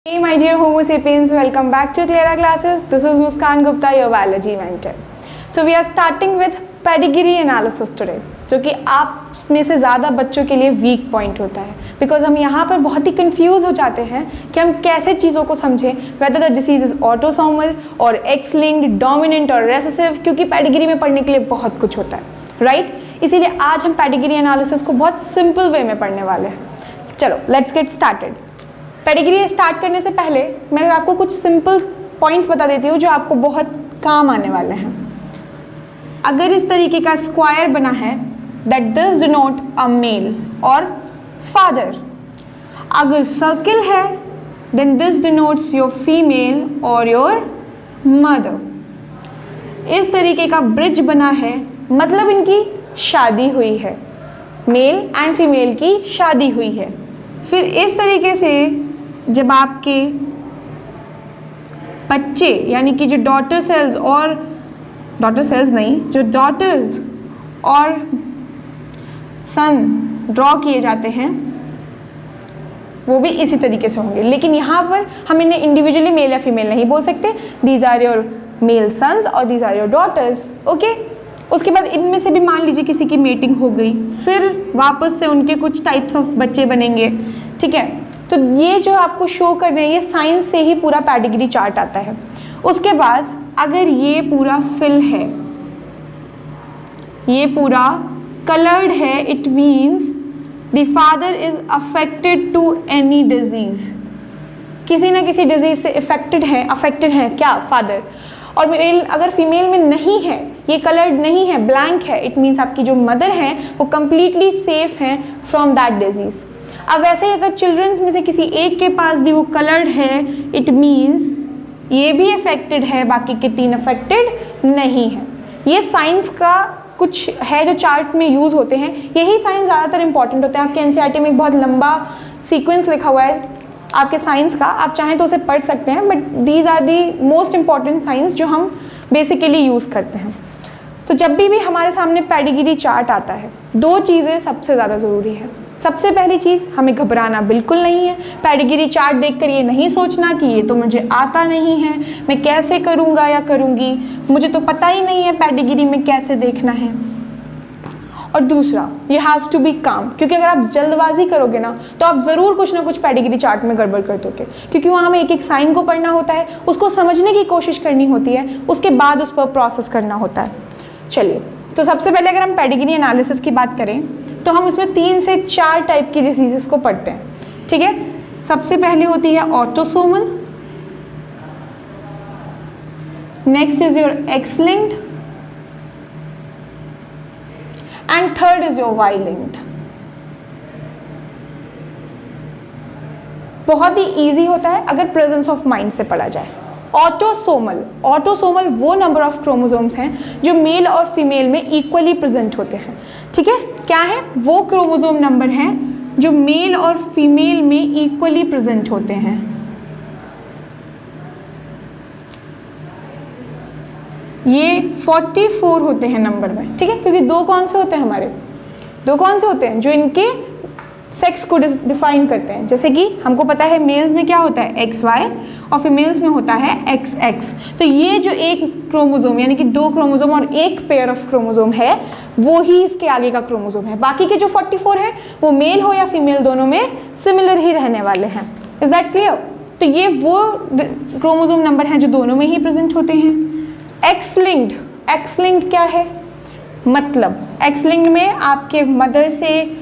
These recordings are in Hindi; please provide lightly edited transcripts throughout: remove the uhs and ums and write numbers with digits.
Hey my dear Homo sapiens, welcome back to Clara classes. This is Muskan Gupta, your biology mentor. So we are starting with pedigree analysis today, जो कि आप में से ज़्यादा बच्चों के लिए वीक पॉइंट होता है, बिकॉज हम यहाँ पर बहुत ही कंफ्यूज हो जाते हैं कि हम कैसे चीज़ों को समझें, whether the disease is autosomal और एक्स लिंक्ड, डोमिनेंट और रेसेसिव, क्योंकि पेडिग्री में पढ़ने के लिए बहुत कुछ होता है, राइट? इसीलिए आज हम पेडिग्री एनालिसिस को बहुत सिंपल वे में पढ़ने वाले हैं। चलो let's get started. Pedigree start करने से पहले मैं आपको कुछ सिंपल पॉइंट्स बता देती हूँ जो आपको बहुत काम आने वाले हैं। अगर इस तरीके का स्क्वायर बना है, that this denote a male और फादर। अगर सर्किल है, then this denotes your female और योर मदर। इस तरीके का ब्रिज बना है, मतलब इनकी शादी हुई है, मेल एंड फीमेल की शादी हुई है। फिर इस तरीके से जब आपके बच्चे यानी कि जो डॉटर सेल्स और जो डॉटर्स और सन ड्रॉ किए जाते हैं वो भी इसी तरीके से होंगे, लेकिन यहाँ पर हम इन्हें इंडिविजुअली मेल या फीमेल नहीं बोल सकते। These are your male sons और these are your daughters, okay. उसके बाद इनमें से भी मान लीजिए किसी की मेटिंग हो गई, फिर वापस से उनके कुछ टाइप्स ऑफ बच्चे बनेंगे, ठीक है। तो ये जो आपको शो कर रहे हैं ये साइंस से ही पूरा पेडिग्री चार्ट आता है। उसके बाद अगर ये पूरा फिल है, ये पूरा कलर्ड है, it means the father is affected to any disease, किसी ना किसी डिजीज से अफेक्टेड है क्या फादर। और मेल अगर फीमेल में नहीं है, ये कलर्ड नहीं है, ब्लैंक है, इट मीन्स आपकी जो मदर है वो कंप्लीटली सेफ है फ्रॉम दैट डिजीज। अब वैसे ही अगर चिल्ड्रंस में से किसी एक के पास भी वो कलर्ड है, इट मीन्स ये भी अफेक्टेड है, बाकी के तीन अफेक्टेड नहीं है। ये साइंस का कुछ है जो चार्ट में यूज़ होते हैं, यही साइंस ज़्यादातर इंपॉर्टेंट होते हैं। आपके एनसीईआरटी में एक बहुत लंबा सीक्वेंस लिखा हुआ है आपके साइंस का, आप चाहें तो उसे पढ़ सकते हैं, but these are the most important science जो हम बेसिकली यूज़ करते हैं। तो जब भी हमारे सामने पेडिग्री चार्ट आता है, दो चीज़ें सबसे ज़्यादा ज़रूरी है। सबसे पहली चीज़, हमें घबराना बिल्कुल नहीं है। पेडिग्री चार्ट देखकर ये नहीं सोचना कि ये तो मुझे आता नहीं है, मैं कैसे करूँगा या करूँगी, मुझे तो पता ही नहीं है पेडिग्री में कैसे देखना है। और दूसरा, यू हैव टू बी काम, क्योंकि अगर आप जल्दबाजी करोगे ना तो आप ज़रूर कुछ ना कुछ पेडिग्री चार्ट में गड़बड़ कर दोगे, क्योंकि वहाँ हमें एक एक साइन को पढ़ना होता है, उसको समझने की कोशिश करनी होती है, उसके बाद उस पर प्रोसेस करना होता है। चलिए, तो सबसे पहले अगर हम पेडिग्री एनालिसिस की बात करें तो हम उसमें 3 से 4 टाइप की डिसीजेस को पढ़ते हैं, ठीक है। सबसे पहले होती है autosomal, next is your X linked and third is your Y linked. बहुत ही इजी होता है अगर प्रेजेंस ऑफ माइंड से पढ़ा जाए। ऑटोसोमल वो नंबर ऑफ क्रोमोसोम्स हैं जो मेल और फीमेल में इक्वली प्रेजेंट होते हैं, ठीक है। क्या है वो क्रोमोसोम नंबर हैं जो मेल और फीमेल में इक्वली प्रेजेंट होते हैं। ये 44 होते हैं नंबर में, ठीक है, क्योंकि दो कौन से होते हैं जो इनके सेक्स को डिफाइन करते हैं। जैसे कि हमको पता है मेल्स में क्या होता है XY और फीमेल्स में होता है XX। तो ये जो एक क्रोमोसोम यानी कि 2 क्रोमोसोम और एक पेयर ऑफ क्रोमोसोम है वो ही इसके आगे का क्रोमोसोम है। बाकी के जो 44 है वो मेल हो या फीमेल दोनों में सिमिलर ही रहने वाले हैं। Is that clear? तो ये वो क्रोमोसोम नंबर हैं जो दोनों में ही प्रेजेंट होते हैं। एक्स लिंक्ड क्या है? मतलब एक्स लिंक्ड में आपके मदर से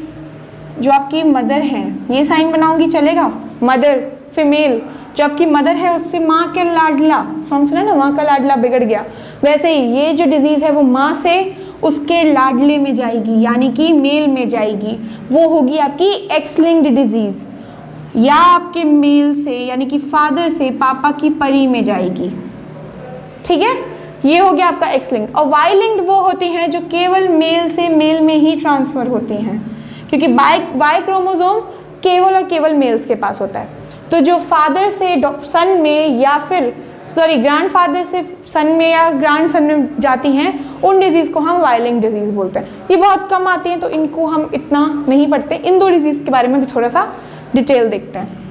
जो आपकी मदर हैं, ये साइन बनाऊंगी चलेगा, मदर फीमेल, जो आपकी मदर है उससे माँ के लाडला, सॉन्ग सुना ना, माँ का लाडला बिगड़ गया, वैसे ही ये जो डिजीज़ है वो माँ से उसके लाडले में जाएगी यानी कि मेल में जाएगी, वो होगी आपकी एक्स लिंक्ड डिजीज़। या आपके मेल से यानी कि फादर से पापा की परी में जाएगी, ठीक है, ये हो गया आपका एक्स लिंक्ड। और वाई लिंक्ड वो होती हैं जो केवल मेल से मेल में ही ट्रांसफ़र होती हैं, क्योंकि वाई क्रोमोसोम केवल और केवल मेल्स के पास होता है। तो जो फादर से सन में या फिर ग्रैंडफादर से सन में या ग्रैंड सन में जाती हैं, उन डिजीज़ को हम वाई लिंक्ड डिजीज़ बोलते हैं। ये बहुत कम आती हैं तो इनको हम इतना नहीं पढ़ते। इन दो डिजीज़ के बारे में भी थोड़ा सा डिटेल देखते हैं।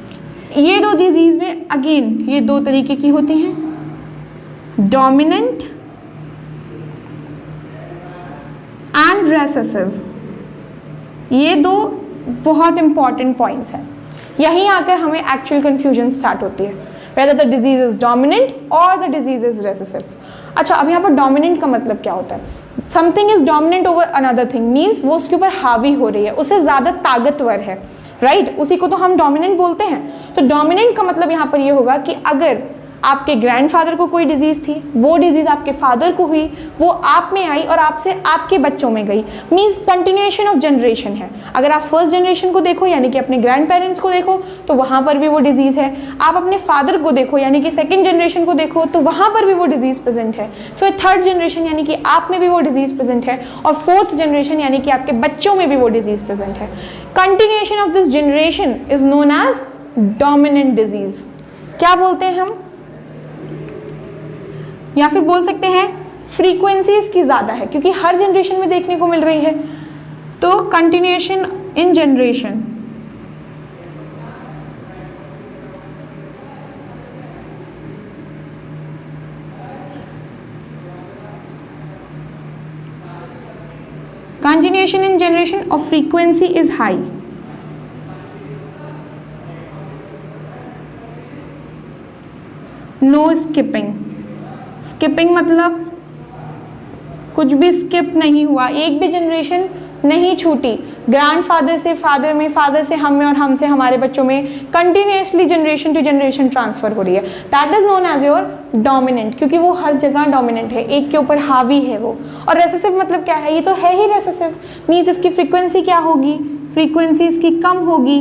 ये दो डिजीज़ में अगेन ये दो तरीके की होती हैं, डोमिनेंट एंड रेसेसिव। ये दो बहुत इंपॉर्टेंट पॉइंट्स हैं, यहीं आकर हमें एक्चुअल कंफ्यूजन स्टार्ट होती है, whether the disease is dominant or the disease is recessive। अच्छा, अब यहाँ पर डोमिनेंट का मतलब क्या होता है? Something is dominant over another thing means वो उसके ऊपर हावी हो रही है, उससे ज़्यादा ताकतवर है, राइट? उसी को तो हम डोमिनेंट बोलते हैं। तो डोमिनेंट का मतलब यहाँ पर ये होगा कि अगर आपके ग्रैंडफादर को कोई डिजीज़ थी, वो डिजीज़ आपके फादर को हुई, वो आप में आई और आपसे आपके बच्चों में गई, मीन्स कंटिन्यूएशन ऑफ जनरेशन है। अगर आप फर्स्ट जनरेशन को देखो यानी कि अपने ग्रैंड पेरेंट्स को देखो तो वहाँ पर भी वो डिजीज़ है। आप अपने फादर को देखो यानी कि सेकेंड जनरेशन को देखो तो वहाँ पर भी वो डिजीज़ प्रेजेंट है। फिर थर्ड जनरेशन यानी कि आप में भी वो डिजीज़ प्रेजेंट है, और फोर्थ जनरेशन यानी कि आपके बच्चों में भी वो डिजीज़ प्रेजेंट है। Continuation of this generation is known as dominant disease. क्या बोलते हैं हम? या फिर बोल सकते हैं फ्रीक्वेंसी इसकी ज़्यादा है क्योंकि हर जनरेशन में देखने को मिल रही है। तो continuation in generation, continuation in generation of frequency is high। No skipping. Skipping मतलब कुछ भी स्किप नहीं हुआ, एक भी जनरेशन नहीं छूटी। ग्रैंडफादर से फादर में, फादर से हम में और हमसे हमारे बच्चों में continuously generation to generation transfer हो रही है। That is known as your dominant, क्योंकि वो हर जगह डोमिनेंट है, एक के ऊपर हावी है वो। और रेसेसिव मतलब क्या है? ये तो है ही रेसेसिव, मीन्स इसकी फ्रीक्वेंसी क्या होगी? फ्रीक्वेंसी इसकी कम होगी,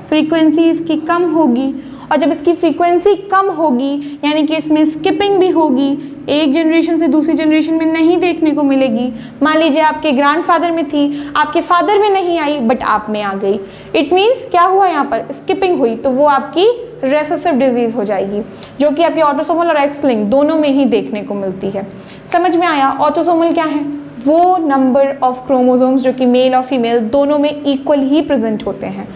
फ्रीक्वेंसी इसकी कम होगी। और जब इसकी फ्रीक्वेंसी कम होगी यानी कि इसमें स्किपिंग भी होगी, एक जनरेशन से दूसरी जनरेशन में नहीं देखने को मिलेगी। मान लीजिए आपके ग्रैंडफादर में थी, आपके फादर में नहीं आई बट आप में आ गई। इट मीन्स क्या हुआ? यहाँ पर स्किपिंग हुई, तो वो आपकी रेसेसिव डिजीज हो जाएगी, जो कि आपकी ऑटोसोमल और एक्स लिंक्ड दोनों में ही देखने को मिलती है। समझ में आया? ऑटोसोमल क्या है? वो नंबर ऑफ क्रोमोसोम्स जो कि मेल और फीमेल दोनों में इक्वल ही प्रेजेंट होते हैं।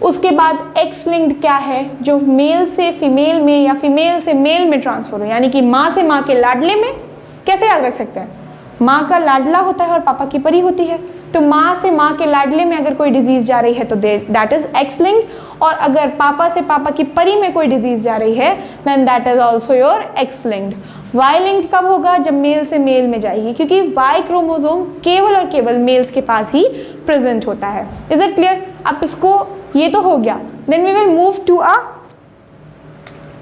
उसके बाद एक्स लिंक्ड क्या है? जो मेल से फीमेल में या फीमेल से मेल में ट्रांसफर हो, यानी कि माँ से माँ के लाडले में। कैसे याद रख सकते हैं? माँ का लाडला होता है और पापा की परी होती है, तो माँ से माँ के लाडले में अगर कोई डिजीज जा रही है तो दैट इज एक्स लिंक्ड। और अगर पापा से पापा की परी में कोई डिजीज जा रही है then that is also your X linked. Y linked कब होगा? जब मेल से मेल में जाएगी, क्योंकि वाई क्रोमोसोम केवल और केवल मेल्स के पास ही प्रेजेंट होता है। Is it clear? अब इसको, ये तो हो गया। Then we will move to a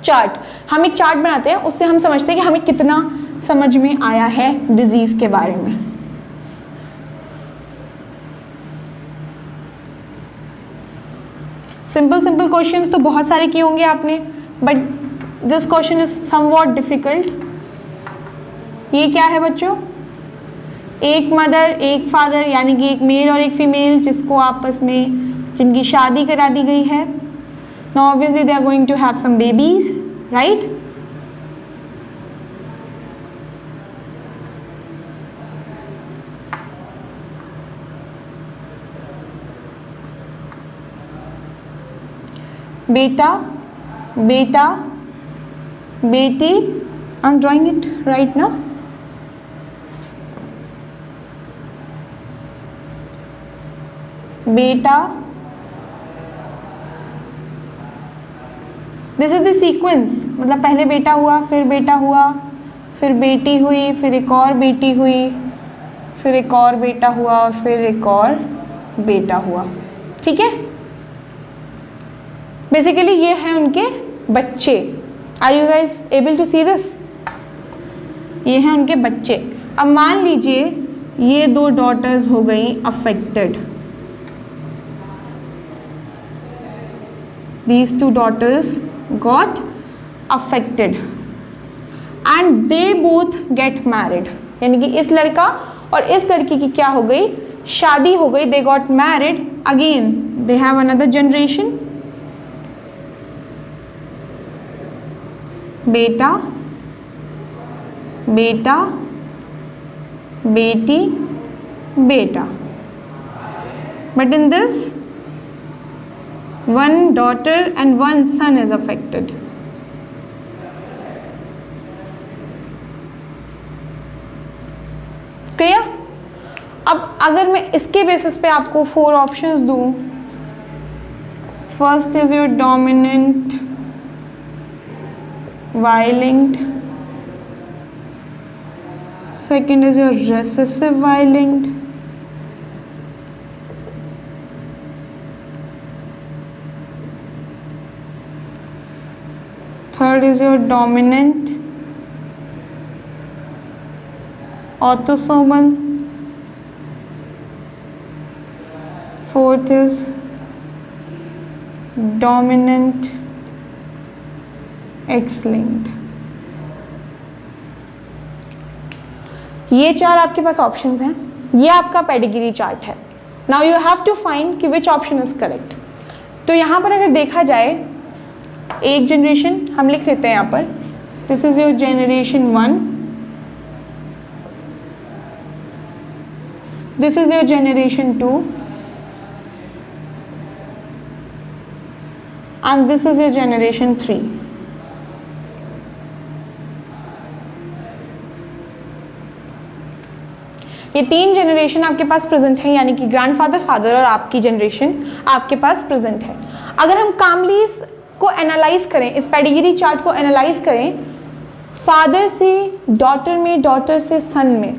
chart. हम एक चार्ट बनाते हैं, उससे हम समझते हैं कि हमें कितना समझ में आया है डिजीज के बारे में। सिंपल सिंपल क्वेश्चंस तो बहुत सारे किए होंगे आपने, but this question is somewhat difficult. ये क्या है बच्चों? एक मदर एक फादर यानी कि एक मेल और एक फीमेल जिसको आपस में, जिनकी शादी करा दी गई है। Now obviously they are going to have some babies, right? बेटा, बेटा, बेटी, I am drawing it right ना? बेटा, दिस इज द सीक्वेंस, मतलब पहले बेटा हुआ, फिर बेटा हुआ, फिर बेटी हुई, फिर एक और बेटी हुई, फिर एक और बेटा हुआ और फिर एक और बेटा हुआ। ठीक है? बेसिकली ये हैं उनके बच्चे। Are you guys able to see this? ये हैं उनके बच्चे। अब मान लीजिए ये दो डॉटर्स हो गई affected, these two daughters got affected and they both get married, यानी कि इस लड़का और इस लड़की की क्या हो गई? शादी हो गई। they got married, again they have another generation, बेटा, बेटा, बेटी, बेटा। but in this 1 daughter and 1 son is affected. Clear? अब अगर मैं इसके बेसिस पे आपको 4 ऑप्शंस दूं, first is your dominant Y-linked, second is your recessive Y-linked, third is your dominant autosomal, fourth is dominant X-linked. ये 4 आपके पास ऑप्शंस हैं, ये आपका पेडिग्री चार्ट है. Now you have to find कि विच ऑप्शन इज करेक्ट. तो यहाँ पर अगर देखा जाए, एक जनरेशन हम लिख लेते हैं यहाँ पर, this is your generation 1, this is your generation 2, and this is your generation 3. ये 3 जनरेशन आपके पास प्रेजेंट है, यानी कि ग्रैंडफादर, फादर और आपकी जनरेशन आपके पास प्रेजेंट है. अगर हम कामलीज को एनालाइज करें, इस पेडिग्री चार्ट को एनालाइज करें, फादर से डॉटर में, डॉटर से सन में,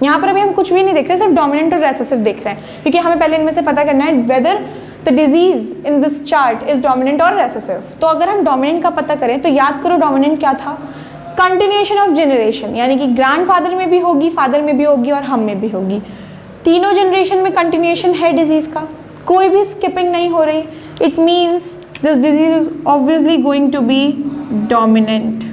यहाँ पर अभी हम कुछ भी नहीं देख रहे, सिर्फ डोमिनेंट और रेसेसिव देख रहे हैं, क्योंकि हमें पहले इनमें से पता करना है whether the disease in this chart is dominant और रेसेसिव. तो अगर हम डोमिनेंट का पता करें तो याद करो डोमिनेंट क्या था, कंटिन्यूएशन ऑफ जनरेशन, यानी कि ग्रैंडफादर में भी होगी, फादर में भी होगी और हम में भी होगी. तीनों जनरेशन में कंटिन्यूएशन है डिजीज का, कोई भी स्किपिंग नहीं हो रही. It means this disease is obviously going to be dominant,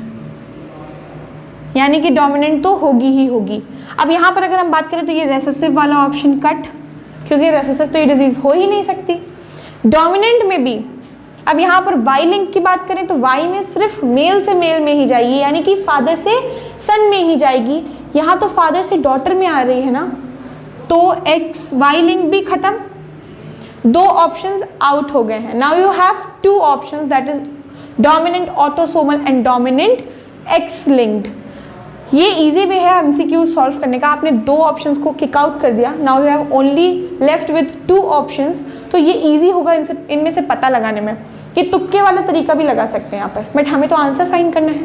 यानी कि डोमिनेंट तो होगी ही होगी. अब यहाँ पर अगर हम बात करें तो ये रेसेसिव वाला ऑप्शन कट, क्योंकि रेसेसिव तो ये डिजीज हो ही नहीं सकती. डोमिनेंट में भी अब यहाँ पर वाई लिंक की बात करें तो वाई में सिर्फ मेल से मेल में ही जाएगी, यानी कि फादर से सन में ही जाएगी. यहाँ तो फादर से डॉटर में आ रही है ना, तो एक्स वाई लिंक भी खत्म, 2 ऑप्शंस आउट हो गए हैं. Now you have 2 options, that is dominant autosomal and dominant x linked. ये इजी वे है एमसीक्यू सॉल्व करने का. आपने 2 ऑप्शंस को किक आउट कर दिया, now you have only left with 2 options. तो ये इजी होगा इनमें से पता लगाने में. ये तुक्के वाला तरीका भी लगा सकते हैं यहाँ पर, बट हमें तो आंसर फाइंड करना है.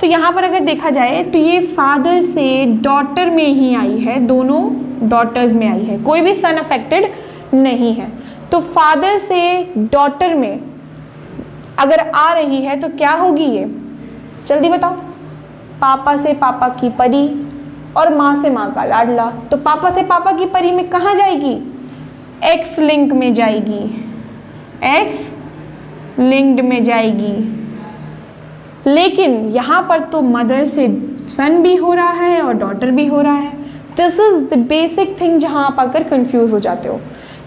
तो यहाँ पर अगर देखा जाए तो ये फादर से डॉटर में ही आई है, दोनों डॉटर्स में आई है, कोई भी सन अफेक्टेड नहीं है. तो फादर से डॉटर में अगर आ रही है तो क्या होगी ये, जल्दी बताओ. पापा से पापा की परी और माँ से माँ का लाडला. तो पापा से पापा की परी में कहाँ जाएगी, एक्स लिंक में जाएगी, एक्स लिंक्ड में जाएगी. लेकिन यहाँ पर तो मदर से सन भी हो रहा है और डॉटर भी हो रहा है. This is the basic thing जहाँ आप आकर कंफ्यूज हो जाते हो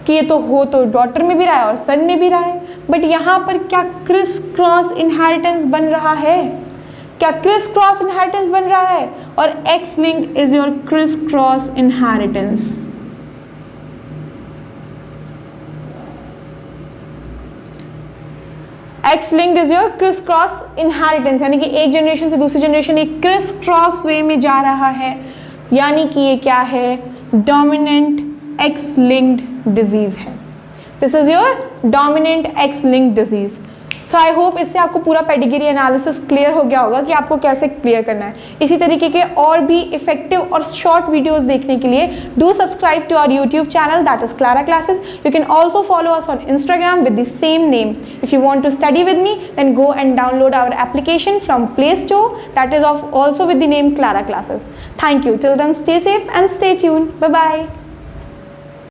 कि ये तो हो तो डॉटर में भी रहा है और सन में भी रहा है. बट यहाँ पर क्या क्रिस क्रॉस इनहेरिटेंस बन रहा है, क्या क्रिस क्रॉस इनहेरिटेंस बन रहा है, और x linked is your criss cross inheritance. X linked is your criss cross inheritance, यानी कि एक जनरेशन से दूसरी जनरेशन एक क्रिस क्रॉस वे में जा रहा है, यानी कि ये क्या है, डोमिनेंट एक्स लिंक्ड डिजीज है. This is your dominant x linked disease. So I hope इससे आपको पूरा पेडिग्री एनालिसिस क्लियर हो गया होगा कि आपको कैसे क्लियर करना है. इसी तरीके के और भी इफेक्टिव और शॉर्ट वीडियोस देखने के लिए do subscribe to our YouTube channel, that is Clara classes. You can also follow us on Instagram with the same name. If you want to study with me, then go and download our application from Play Store, that is also with the name Clara Classes. Thank you. Till then, stay safe and stay tuned. Bye bye.